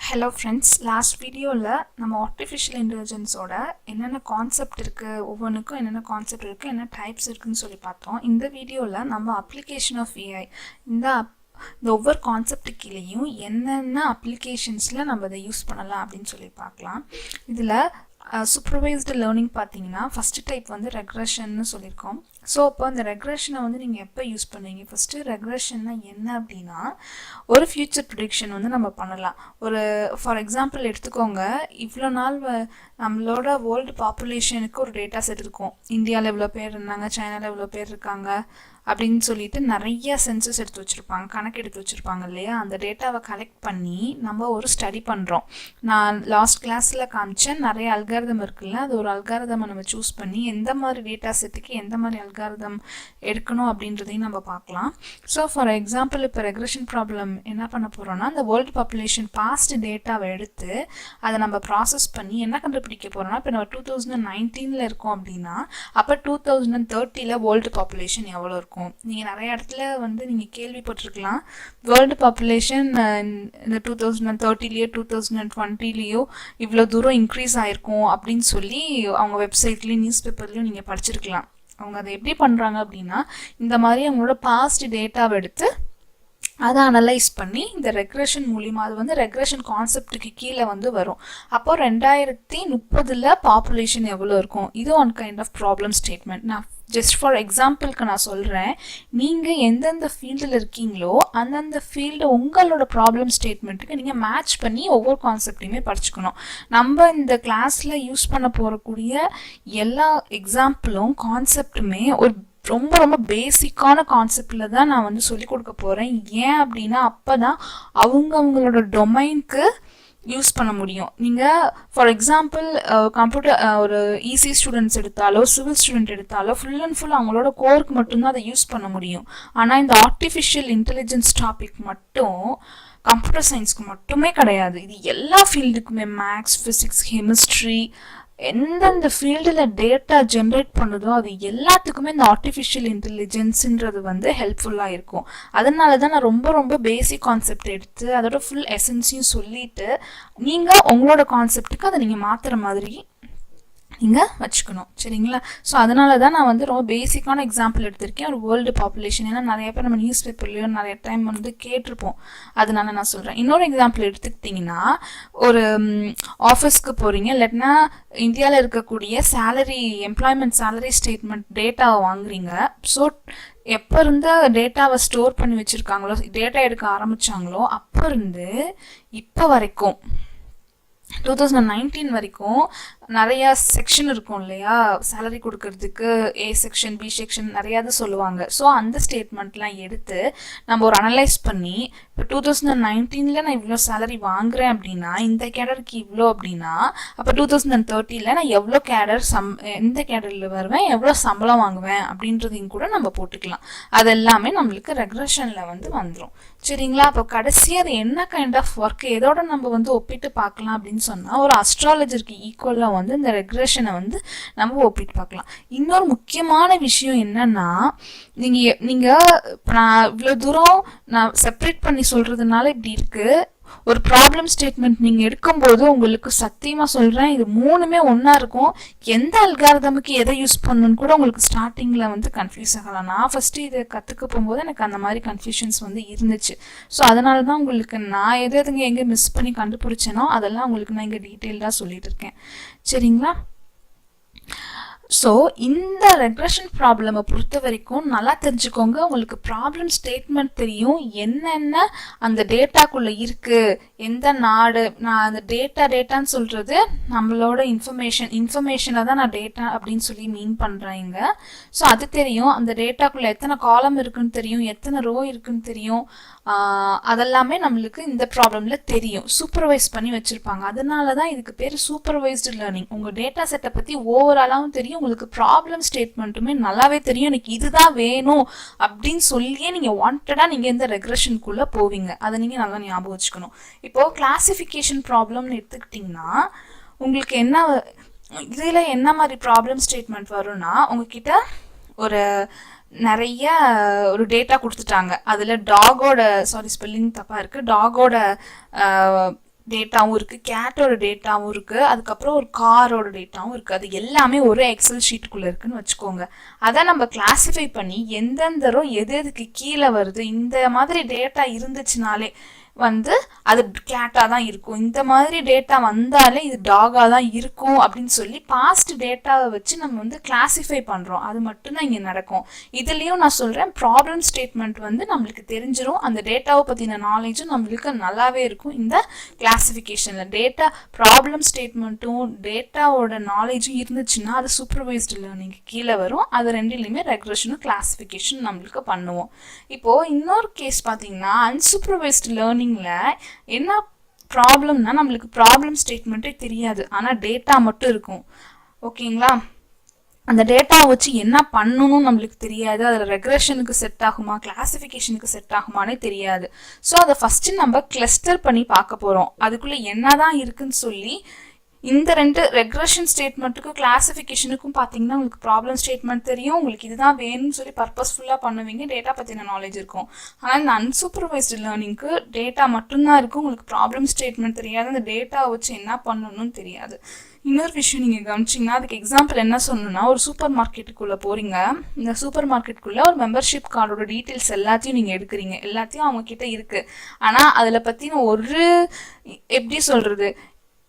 Hello friends, last வீடியோவில் நம்ம artificial இன்டெலிஜென்ஸோட என்னென்ன கான்செப்ட் இருக்குது, ஒவ்வொன்றுக்கும் என்னென்ன கான்செப்ட் இருக்குது, என்ன டைப்ஸ் இருக்குதுன்னு சொல்லி பார்த்தோம். இந்த வீடியோவில் நம்ம அப்ளிகேஷன் ஆஃப் ஏஐ இந்த ஒவ்வொரு கான்செப்ட் கீழேயும் என்னென்ன அப்ளிகேஷன்ஸில் நம்ம அதை யூஸ் பண்ணலாம் அப்படின்னு சொல்லி பார்க்கலாம். இதில் சூப்பர்வைஸ்டு லேர்னிங் பார்த்தீங்கன்னா ஃபஸ்ட்டு டைப் வந்து ரெக்ரெஷன்னு சொல்லியிருக்கோம். ஸோ அப்போ அந்த ரெக்ரெஷனை வந்து நீங்கள் எப்போ யூஸ் பண்ணுவீங்க? ஃபஸ்ட்டு ரெக்ரெஷன்னா என்ன அப்படின்னா, ஒரு ஃப்யூச்சர் ப்ரிடிக்ஷன் வந்து நம்ம பண்ணலாம். ஒரு ஃபார் எக்ஸாம்பிள் எடுத்துக்கோங்க, இவ்வளோ நாள் நம்மளோட வேர்ல்டு பாப்புலேஷனுக்கு ஒரு டேட்டா செட் இருக்கும். இந்தியாவில் இவ்வளோ பேர் இருந்தாங்க, சைனாவில் இவ்வளோ பேர் இருக்காங்க அப்படின்னு சொல்லிட்டு நிறைய சென்சஸ் எடுத்து வச்சுருப்பாங்க, கணக்கு எடுத்து வச்சுருப்பாங்க இல்லையா? அந்த டேட்டாவை கலெக்ட் பண்ணி நம்ம ஒரு ஸ்டடி பண்ணுறோம். நான் லாஸ்ட் கிளாஸில் காமிச்சேன், நிறைய அல்காரிதம் இருக்குல்ல, அது ஒரு அல்காரிதமை நம்ம சூஸ் பண்ணி எந்த மாதிரி டேட்டா செட்டுக்கு எந்த மாதிரி அல்காரிதம் எடுக்கணும் அப்படின்றதையும் நம்ம பார்க்கலாம். ஸோ ஃபார் எக்ஸாம்பிள் இப்போ ரெக்ரெஷன் ப்ராப்ளம் என்ன பண்ண போகிறோம்னா, அந்த வேர்ல்டு பாப்புலேஷன் பாஸ்ட் டேட்டாவை எடுத்து அதை நம்ம ப்ராசஸ் பண்ணி என்ன கண்டுபிடிக்க போகிறோம்னா, இப்போ நம்ம 2019 இருக்கோம் அப்படின்னா அப்போ 2030 வேர்ல்டு பாப்புலேஷன் எவ்வளோ இருக்கும்? நீங்கள் நிறைய இடத்துல வந்து நீங்கள் கேள்விப்பட்டிருக்கலாம், வேர்ல்டு பாப்புலேஷன் இந்த 2030 2020 இவ்வளோ தூரம் இன்க்ரீஸ் ஆகிருக்கும் அப்படின்னு சொல்லி அவங்க வெப்சைட்லேயும் நியூஸ் பேப்பர்லேயும் நீங்கள் படிச்சிருக்கலாம். அவங்க அதை எப்படி பண்ணுறாங்க அப்படின்னா, இந்த மாதிரி அவங்களோட பாஸ்ட் டேட்டாவை எடுத்து அதை அனலைஸ் பண்ணி இந்த ரெக்ரெஷன் மூலிமா, அது வந்து ரெக்ரெஷன் கான்செப்டுக்கு கீழே வந்து வரும். அப்போ 2030 பாப்புலேஷன் எவ்வளோ இருக்கும்? இது one kind of problem statement. நான் ஜஸ்ட் ஃபார் எக்ஸாம்பிளுக்கு நான் சொல்கிறேன், நீங்கள் எந்தெந்த ஃபீல்டில் இருக்கீங்களோ அந்தந்த ஃபீல்டு உங்களோட ப்ராப்ளம் ஸ்டேட்மெண்ட்டுக்கு நீங்கள் மேட்ச் பண்ணி ஒவ்வொரு கான்செப்டையுமே படிச்சுக்கணும். நம்ம இந்த கிளாஸில் யூஸ் பண்ண போகக்கூடிய எல்லா எக்ஸாம்பிளும் கான்செப்டுமே ஒரு ரொம்ப ரொம்ப பேசிக்கான கான்செப்டில் தான் நான் வந்து சொல்லிக் கொடுக்க போகிறேன். ஏன் அப்படின்னா அப்போ தான் அவங்களோட டொமைனுக்கு யூஸ் பண்ண முடியும். நீங்கள் ஃபார் எக்ஸாம்பிள் கம்ப்யூட்டர் ஒரு ஈஸி ஸ்டூடெண்ட்ஸ் எடுத்தாலோ சிவில் ஸ்டூடெண்ட் எடுத்தாலோ ஃபுல் அண்ட் ஃபுல் அவங்களோட கோருக்கு மட்டும்தான் அதை யூஸ் பண்ண முடியும். ஆனால் இந்த ஆர்டிஃபிஷியல் இன்டெலிஜென்ஸ் டாபிக் மட்டும் கம்ப்யூட்டர் சயின்ஸ்க்கு மட்டுமே கிடையாது, இது எல்லா ஃபீல்டுக்குமே, மேக்ஸ், ஃபிசிக்ஸ், கெமிஸ்ட்ரி, எந்தெந்த ஃபீல்டில் டேட்டா ஜென்ரேட் பண்ணுதோ அது எல்லாத்துக்குமே இந்த ஆர்டிஃபிஷியல் இன்டெலிஜென்ஸுன்றது வந்து ஹெல்ப்ஃபுல்லாக இருக்கும். அதனால தான் நான் ரொம்ப ரொம்ப பேசிக் கான்செப்ட் எடுத்து அதோட ஃபுல் எசன்ஸையும் சொல்லிவிட்டு நீங்கள் உங்களோட கான்செப்டுக்கு அதை நீங்கள் மாற்றுற மாதிரி நீங்கள் வச்சுக்கணும், சரிங்களா? ஸோ அதனால தான் நான் வந்து ரொம்ப பேசிக்கான எக்ஸாம்பிள் எடுத்திருக்கேன், ஒரு வேர்ல்டு பாப்புலேஷன். ஏன்னா நிறைய பேர் நம்ம நியூஸ் பேப்பர்லேயோ நிறைய டைம் வந்து கேட்டிருப்போம், அதனால நான் சொல்கிறேன். இன்னொரு எக்ஸாம்பிள் எடுத்துக்கிட்டிங்கன்னா, ஒரு ஆஃபீஸ்க்கு போகிறீங்க, இல்லாட்டினா இந்தியாவில் இருக்கக்கூடிய எம்ப்ளாய்மெண்ட் சேலரி ஸ்டேட்மெண்ட் டேட்டாவை வாங்குறீங்க. ஸோ எப்போ இருந்து டேட்டாவை ஸ்டோர் பண்ணி வச்சுருக்காங்களோ, டேட்டா எடுக்க ஆரம்பித்தாங்களோ அப்போ இருந்து இப்போ வரைக்கும் 2019 வரைக்கும் நிறையா செக்ஷன் இருக்கும் இல்லையா, சேலரி கொடுக்கறதுக்கு ஏ செக்ஷன், பி செக்ஷன் நிறையாது சொல்லுவாங்க. ஸோ அந்த ஸ்டேட்மெண்ட்லாம் எடுத்து நம்ம ஒரு அனலைஸ் பண்ணி, இப்போ 2019 நான் இவ்வளோ சேலரி வாங்குறேன் அப்படின்னா இந்த கேடருக்கு இவ்வளோ அப்படின்னா அப்போ 2030 நான் எவ்வளோ எந்த கேடரில் வருவேன், எவ்வளோ சம்பளம் வாங்குவேன் அப்படின்றதையும் கூட நம்ம போட்டுக்கலாம். அது எல்லாமே நம்மளுக்கு ரெக்ரெஷனில் வந்து வந்துடும், சரிங்களா? அப்போ கடைசி அது என்ன கைண்ட் ஆஃப் ஒர்க், எதோட நம்ம வந்து ஒப்பிட்டு பார்க்கலாம் அப்படின்னு சொன்னால், ஒரு அஸ்ட்ராலஜருக்கு ஈக்குவலாக வந்து இந்த ரெக்ரெஷனை வந்து நம்ம ஒப்பிட்டு பார்க்கலாம். இன்னொரு முக்கியமான விஷயம் என்னன்னா, நீங்கள் நான் இவ்வளோ தூரம் நான் செப்பரேட் பண்ணி சொல்கிறதுனால இப்படி இருக்குது. ஒரு ப்ராப்ளம் ஸ்டேட்மெண்ட் நீங்கள் எடுக்கும்போது உங்களுக்கு சத்தியமாக சொல்கிறேன், இது மூணுமே ஒன்றா இருக்கும். எந்த அல்காரிதமுக்கு எதை யூஸ் பண்ணணும்னு கூட உங்களுக்கு ஸ்டார்டிங்கில் வந்து கன்ஃபியூஸ் ஆகலாம். நான் ஃபஸ்ட்டு இதை கற்றுக்க போகும்போது எனக்கு அந்த மாதிரி கன்ஃபியூஷன்ஸ் வந்து இருந்துச்சு. ஸோ அதனால தான் உங்களுக்கு நான் எதுங்க எங்கே மிஸ் பண்ணி கண்டுபிடிச்சேனோ அதெல்லாம் உங்களுக்கு நான் இங்கே டீட்டெயில்டாக சொல்லிட்டு இருக்கேன், சரிங்களா? ஸோ இந்த ரெக்ரெஷன் ப்ராப்ளமை பொறுத்த வரைக்கும் நல்லா தெரிஞ்சுக்கோங்க. உங்களுக்கு ப்ராப்ளம் ஸ்டேட்மெண்ட் தெரியும், என்னென்ன அந்த டேட்டாக்குள்ளே இருக்குது, எந்த நாடு. நான் அந்த டேட்டான்னு சொல்கிறது நம்மளோட இன்ஃபர்மேஷனை தான் நான் டேட்டா அப்படின்னு சொல்லி மீன் பண்ணுறேங்க. ஸோ அது தெரியும், அந்த டேட்டாக்குள்ளே எத்தனை காலம் இருக்குன்னு தெரியும், எத்தனை ரோ இருக்குன்னு தெரியும். அதெல்லாமே நம்மளுக்கு இந்த ப்ராப்ளமில் தெரியும், சூப்பர்வைஸ் பண்ணி வச்சுருப்பாங்க. அதனால தான் இதுக்கு பேர் சூப்பர்வைஸ்டு லேர்னிங். உங்கள் டேட்டா செட்டை பற்றி ஓவராலாகவும் தெரியும், உங்களுக்கு ப்ராப்ளம் ஸ்டேட்மெண்ட்டுமே நல்லாவே தெரியும். எனக்கு இதுதான் வேணும் அப்படின்னு சொல்லியே நீங்கள் வாண்டடாக நீங்கள் இந்த ரெக்ரெஷனுக்குள்ளே போவீங்க. அதை நீங்கள் நல்லா ஞாபகம் வச்சுக்கணும். இப்போது கிளாசிஃபிகேஷன் ப்ராப்ளம்னு எடுத்துக்கிட்டிங்கன்னா, உங்களுக்கு இதில் என்ன மாதிரி ப்ராப்ளம் ஸ்டேட்மெண்ட் வரும்னா, உங்ககிட்ட ஒரு நிறைய ஒரு டேட்டா கொடுத்துட்டாங்க. அதில் டாகோட ஸ்பெல்லிங் தப்பாக இருக்குது, டாகோட டேட்டாவும் இருக்குது, கேட்டோட டேட்டாவும் இருக்குது, அதுக்கப்புறம் ஒரு காரோட டேட்டாவும் இருக்குது. அது எல்லாமே ஒரு எக்ஸல் ஷீட்டுக்குள்ளே இருக்குன்னு வச்சுக்கோங்க. அதை நம்ம கிளாஸிஃபை பண்ணி எந்தெந்த ரோ எது எதுக்கு கீழே வருது, இந்த மாதிரி டேட்டா இருந்துச்சுனாலே வந்து அது கேட்டாக தான் இருக்கும், இந்த மாதிரி டேட்டா வந்தாலே இது டாகாக தான் இருக்கும் அப்படின்னு சொல்லி பாஸ்ட் டேட்டாவை வச்சு நம்ம வந்து கிளாஸிஃபை பண்ணுறோம். அது மட்டும்தான் இங்கே நடக்கும். இதுலேயும் நான் சொல்கிறேன், ப்ராப்ளம் ஸ்டேட்மெண்ட் வந்து நம்மளுக்கு தெரிஞ்சிடும், அந்த டேட்டாவை பற்றின நாலேஜும் நம்மளுக்கு நல்லாவே இருக்கும். இந்த கிளாஸிஃபிகேஷனில் டேட்டா ப்ராப்ளம் ஸ்டேட்மெண்ட்டும் டேட்டாவோட நாலேஜும் இருந்துச்சுன்னா அது சூப்பர்வைஸ்டு லேர்னிங்க்கு கீழே வரும். அது ரெண்டுலேயுமே ரெக்ரெஷனும் கிளாஸிஃபிகேஷன் நம்மளுக்கு பண்ணுவோம். இப்போது இன்னொரு கேஸ் பார்த்தீங்கன்னா அன்சூப்பர்வைஸ்டு லேர்னிங் என்ன ப்ராப்ளம்னா நம்மளுக்கு ப்ராப்ளம் ஸ்டேட்மெண்ட்டே தெரியாது, ஆனால் டேட்டா மட்டும் இருக்கும். ஓகேங்களா? அந்த டேட்டாவை வச்சு என்ன பண்ணணும் நம்மளுக்கு தெரியாது, அதில் ரெக்ரெஷனுக்கு செட் ஆகுமா கிளாஸிஃபிகேஷனுக்கு செட் ஆகுமானே தெரியாது. ஸோ அதை ஃபஸ்ட்டு நம்ம கிளஸ்டர் பண்ணி பார்க்க போகிறோம். அதுக்குள்ளே என்ன தான் இருக்குன்னு சொல்லி இந்த ரெண்டு ரெக்ரெஷன் ஸ்டேட்மெண்ட்டுக்கும் கிளாஸிஃபிகேஷனுக்கும் பார்த்தீங்கன்னா உங்களுக்கு ப்ராப்ளம் ஸ்டேட்மெண்ட் தெரியும், உங்களுக்கு இதுதான் வேணும்னு சொல்லி பர்பஸ்ஃபுல்லாக பண்ணுவீங்க, டேட்டா பற்றின நாலேஜ் இருக்கும். ஆனால் இந்த அன்சூப்பர்வைஸ்டு லேர்னிங்க்கு டேட்டா மட்டும்தான் இருக்கும், உங்களுக்கு ப்ராப்ளம் ஸ்டேட்மெண்ட் தெரியாது, அந்த டேட்டாவை வச்சு என்ன பண்ணணும்னு தெரியாது. இன்னொரு விஷயம் நீங்கள் கவனிச்சிங்கன்னா, அதுக்கு எக்ஸாம்பிள் என்ன சொல்லணும்னா, ஒரு சூப்பர் மார்க்கெட்டுக்குள்ளே போகிறீங்க, இந்த சூப்பர் மார்க்கெட்டுக்குள்ளே ஒரு மெம்பர்ஷிப் கார்டோட டீட்டெயில்ஸ் எல்லாத்தையும் நீங்கள் எடுக்கிறீங்க, எல்லாத்தையும் அவங்கக்கிட்ட இருக்குது. ஆனால் அதில் பற்றின ஒரு எப்படி சொல்கிறது,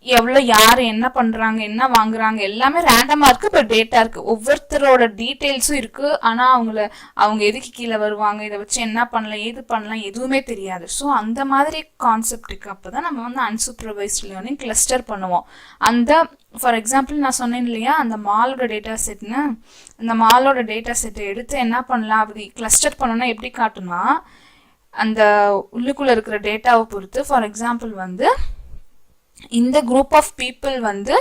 எவ்வளோ யார் என்ன பண்ணுறாங்க என்ன வாங்குறாங்க எல்லாமே ரேண்டமாக இருக்குது, பட் டேட்டா இருக்குது, ஒவ்வொருத்தரோட டீட்டெயில்ஸும் இருக்குது. ஆனால் அவங்க எதுக்கு கீழே வருவாங்க, இதை வச்சு என்ன பண்ணலாம் ஏது பண்ணலாம் எதுவுமே தெரியாது. ஸோ அந்த மாதிரி கான்செப்டுக்கு அப்போ தான் நம்ம வந்து அன்சூப்பர்வைஸ்டு லேர்னிங் கிளஸ்டர் பண்ணுவோம். அந்த ஃபார் எக்ஸாம்பிள் நான் சொன்னேன் இல்லையா, அந்த மாலோட டேட்டா செட்னு, அந்த மாலோட டேட்டா செட்டை எடுத்து என்ன பண்ணலாம் அப்படி கிளஸ்டர் பண்ணோன்னா எப்படி காட்டுனா, அந்த உள்ளுக்குள்ளே இருக்கிற டேட்டாவை பொறுத்து ஃபார் எக்ஸாம்பிள் வந்து இந்த குரூப் ஆஃப் பீப்புள் வந்து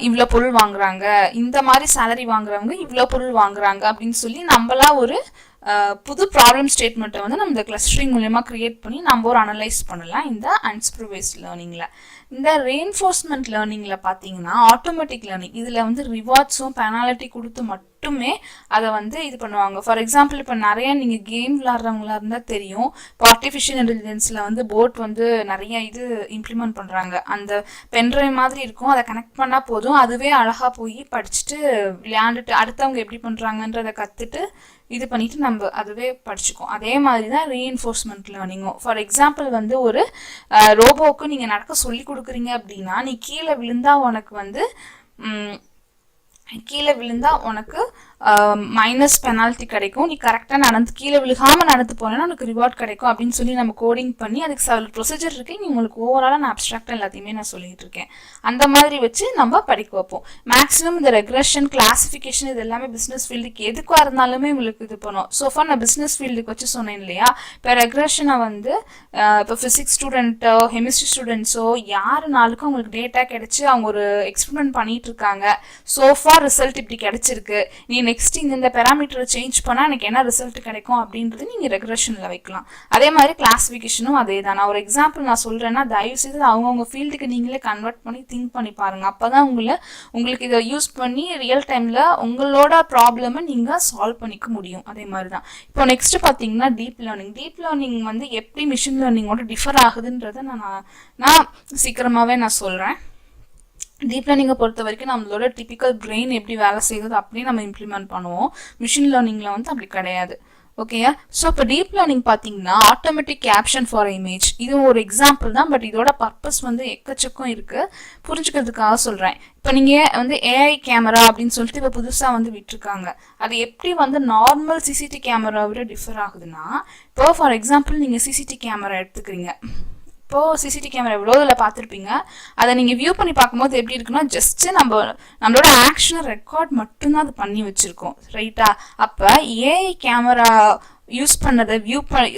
இவ்வளோ பொருள் வாங்குறாங்க, இந்த மாதிரி சேலரி வாங்குறவங்க இவ்வளோ பொருள் வாங்குறாங்க அப்படின்னு சொல்லி நம்மளா ஒரு புது ப்ராப்ளம் ஸ்டேட்மெண்ட்டை வந்து நம்ம இந்த கிளஸ்டரிங் மூலமா கிரியேட் பண்ணி நம்ம ஒரு அனலைஸ் பண்ணலாம் இந்த அன்சூப்பர்வைஸ்டு லேர்னிங்கில். இந்த ரெயின்ஃபோர்ஸ்மெண்ட் லேர்னிங்கில் பார்த்தீங்கன்னா ஆட்டோமேட்டிக் லேர்னிங், இதில் வந்து ரிவார்ட்ஸும் பெனாலிட்டி கொடுத்து மட்டுமே அதை வந்து இது பண்ணுவாங்க. ஃபார் எக்ஸாம்பிள் இப்போ நிறைய நீங்கள் கேம் விளாட்றவங்களா இருந்தால் தெரியும், இப்போ ஆர்டிஃபிஷியல் இன்டெலிஜென்ஸில் வந்து போட் வந்து நிறைய இது இம்ப்ளிமெண்ட் பண்ணுறாங்க. அந்த பென்ட்ரைவ் மாதிரி இருக்கும், அதை கனெக்ட் பண்ணால் போதும், அதுவே அழகாக போய் படிச்சுட்டு விளையாண்டுட்டு அடுத்தவங்க எப்படி பண்ணுறாங்கன்றதை கற்றுட்டு இது பண்ணிட்டு நம்ம அதுவே படிச்சுக்கோம். அதே மாதிரி தான் ரீஎன்ஃபோர்ஸ்மெண்ட் லேர்னிங்கும். ஃபார் எக்ஸாம்பிள் வந்து ஒரு ரோபோவுக்கு நீங்கள் நடக்க சொல்லி கொடுக்குறீங்க அப்படின்னா, நீ கீழே விழுந்தா உனக்கு மைனஸ் பெனால்ட்டி கிடைக்கும், நீ கரெக்டாக கீழே விழுகாமல் நடந்து போனேன்னா உனக்கு ரிவார்ட் கிடைக்கும் அப்படின்னு சொல்லி நம்ம கோடிங் பண்ணி அதுக்கு சில ப்ரொசீஜர் இருக்கு. நீ உங்களுக்கு ஓவராலாக நான் அப்ஸ்ட்ராக்டாக எல்லாத்தையுமே நான் சொல்லிட்டு இருக்கேன். அந்த மாதிரி வச்சு நம்ம படிக்க வைப்போம். மேக்ஸிமம் இந்த ரெக்ரெஷன் கிளாஸிஃபிகேஷன் இது எல்லாமே பிஸ்னஸ் ஃபீல்டுக்கு எதுக்காக இருந்தாலுமே உங்களுக்கு இது பண்ணும். ஸோஃபா நான் பிஸ்னஸ் ஃபீல்டுக்கு வச்சு சொன்னேன் இல்லையா, இப்போ ரெக்ரெஷனை வந்து இப்போ ஃபிசிக்ஸ் ஸ்டூடெண்ட்டோ கெமிஸ்ட்ரி ஸ்டூடெண்ட்ஸோ யாருனாலுக்கும் அவங்களுக்கு டேட்டா கிடைச்சி அவங்க ஒரு எக்ஸ்பெரிமெண்ட் பண்ணிட்டு இருக்காங்க, சோஃபா ரிசல்ட் இப்படி கிடைச்சிருக்கு, நீ நெக்ஸ்ட் இந்த பேராமீட்டரை சேஞ்ச் பண்ணால் எனக்கு என்ன ரிசல்ட் கிடைக்கும் அப்படின்றது நீங்கள் ரெக்ரெஷனில் வைக்கலாம். அதே மாதிரி கிளாஸிஃபிகேஷனும் அதே தான். நான் ஒரு எக்ஸாம்பிள் நான் சொல்கிறேன்னா தயவுசெய்து அவங்கவுங்க ஃபீல்டுக்கு நீங்களே கன்வெர்ட் பண்ணி திங்க் பண்ணி பாருங்கள். அப்போ தான் உங்களுக்கு இதை யூஸ் பண்ணி ரியல் டைமில் உங்களோட ப்ராப்ளமை நீங்கள் சால்வ் பண்ணிக்க முடியும். அதே மாதிரி தான் இப்போ நெக்ஸ்ட் பார்த்தீங்கன்னா டீப் லேர்னிங் வந்து எப்படி மிஷின் லேர்னிங்கோட டிஃபர் ஆகுதுன்றதை நான் சீக்கிரமாகவே நான் சொல்கிறேன். டீப் லேர்னிங்கை பொறுத்த வரைக்கும் நம்மளோட டிபிக்கல் பிரெயின் எப்படி வேலை செய்யுது அப்படியே நம்ம இம்ப்ளிமெண்ட் பண்ணுவோம். மிஷின் லேர்னிங்கில் வந்து அப்படி கிடையாது. ஓகேயா? ஸோ இப்போ டீப் லேர்னிங் பார்த்தீங்கன்னா ஆட்டோமேட்டிக் கேப்ஷன் ஃபார் இமேஜ், இது ஒரு எக்ஸாம்பிள் தான், பட் இதோட பர்பஸ் வந்து எக்கச்சக்கம் இருக்குது. புரிஞ்சுக்கிறதுக்காக சொல்கிறேன். இப்போ நீங்கள் வந்து ஏஐ கேமரா அப்படின்னு சொல்லிட்டு இப்போ புதுசாக வந்து விட்டுருக்காங்க. அது எப்படி வந்து நார்மல் சிசிடி கேமரா விட டிஃபர் ஆகுதுன்னா, இப்போ ஃபார் எக்ஸாம்பிள் நீங்கள் சிசிடி கேமரா எடுத்துக்கிறீங்க. இப்போது சிசிடி கேமரா எவ்வளோ இதில் பார்த்துருப்பீங்க. அதை நீங்கள் வியூ பண்ணி பார்க்கும்போது எப்படி இருக்குன்னா, ஜஸ்ட்டு நம்மளோட ஆக்ஷனை ரெக்கார்ட் மட்டும்தான் அது பண்ணி வச்சுருக்கோம், ரைட்டா? அப்போ ஏஐ கேமரா யூஸ் பண்ணதை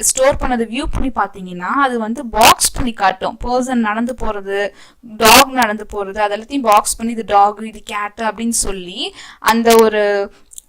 ஸ்டோர் பண்ணதை வியூ பண்ணி பார்த்தீங்கன்னா அது வந்து பாக்ஸ் பண்ணி காட்டும். பர்சன் நடந்து போகிறது, டாக் நடந்து போகிறது, அதெல்லாத்தையும் பாக்ஸ் பண்ணி இது டாக் இது கேட்டு அப்படின்னு சொல்லி அந்த ஒரு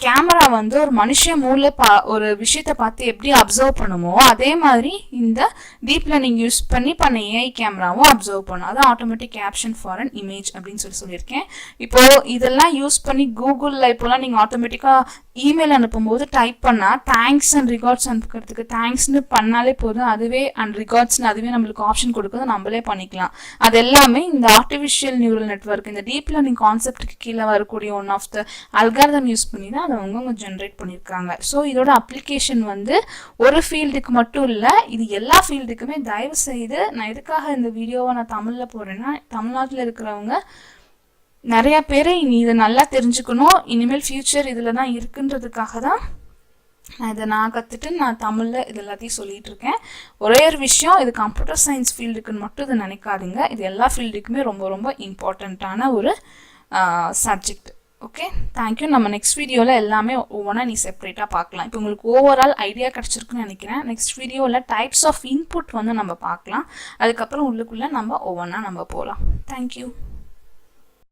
கேமரா வந்து ஒரு மனுஷன் மூளை ஒரு விஷயத்தை பார்த்து எப்படி அப்சர்வ் பண்ணுமோ அதே மாதிரி இந்த டீப் லேர்னிங் யூஸ் பண்ண ஏஐ கேமராவும் அப்சர்வ் பண்ணும். அது automatic caption for an image அப்படின்னு சொல்லியிருக்கேன். இப்போ இதெல்லாம் யூஸ் பண்ணி கூகுளில் இப்போலாம் நீங்கள் ஆட்டோமேட்டிக்காக இமெயில் அனுப்பும்போது டைப் பண்ணால் தேங்க்ஸ் அண்ட் ரிகார்ட்ஸ் அனுப்புறதுக்கு தேங்க்ஸ்னு பண்ணாலே போதும், அதுவே அண்ட் ரிகார்ட்ஸ்னு அதுவே நம்மளுக்கு ஆப்ஷன் கொடுக்குறது, நம்மளே பண்ணிக்கலாம். அது எல்லாமே இந்த ஆர்டிஃபிஷியல் நியூரல் நெட்வொர்க் இந்த டீப் லேர்னிங் கான்செப்டுக்கு கீழே வரக்கூடிய one of the algorithm use பண்ணி தான் அதை அவங்க ஜென்ரேட் பண்ணியிருக்காங்க. ஸோ இதோட அப்ளிகேஷன் வந்து ஒரு ஃபீல்டுக்கு மட்டும் இல்லை, இது எல்லா ஃபீல்டுக்குமே. தயவு செய்து நான் எதுக்காக இந்த வீடியோவை நான் தமிழில் போடுறேன்னா, தமிழ்நாட்டில் இருக்கிறவங்க நிறையா பேர் இனி இதை நல்லா தெரிஞ்சுக்கணும், இனிமேல் ஃப்யூச்சர் இதில் தான் இருக்குன்றதுக்காக தான் நான் கற்றுட்டு நான் தமிழில் இது எல்லாத்தையும் சொல்லிகிட்டு இருக்கேன். ஒரே ஒரு விஷயம், இது கம்ப்யூட்டர் சயின்ஸ் ஃபீல்டுக்குன்னு மட்டும் இதை நினைக்காதீங்க, இது எல்லா ஃபீல்டுக்குமே ரொம்ப ரொம்ப இம்பார்ட்டண்ட்டான ஒரு சப்ஜெக்ட். Okay, thank you. நம்ம நெக்ஸ்ட் வீடியோவில் எல்லாமே ஒவ்வொன்றா நீ செப்பரேட்டாக பார்க்கலாம். இப்போ உங்களுக்கு ஓவரால் ஐடியா கிடச்சிருக்குன்னு நினைக்கிறேன். நெக்ஸ்ட் வீடியோவில் டைப்ஸ் ஆஃப் இன்புட் வந்து நம்ம பார்க்கலாம். அதுக்கப்புறம் உள்ளுக்குள்ளே நம்ம ஒவ்வொன்றா நம்ம போகலாம். தேங்க்யூ.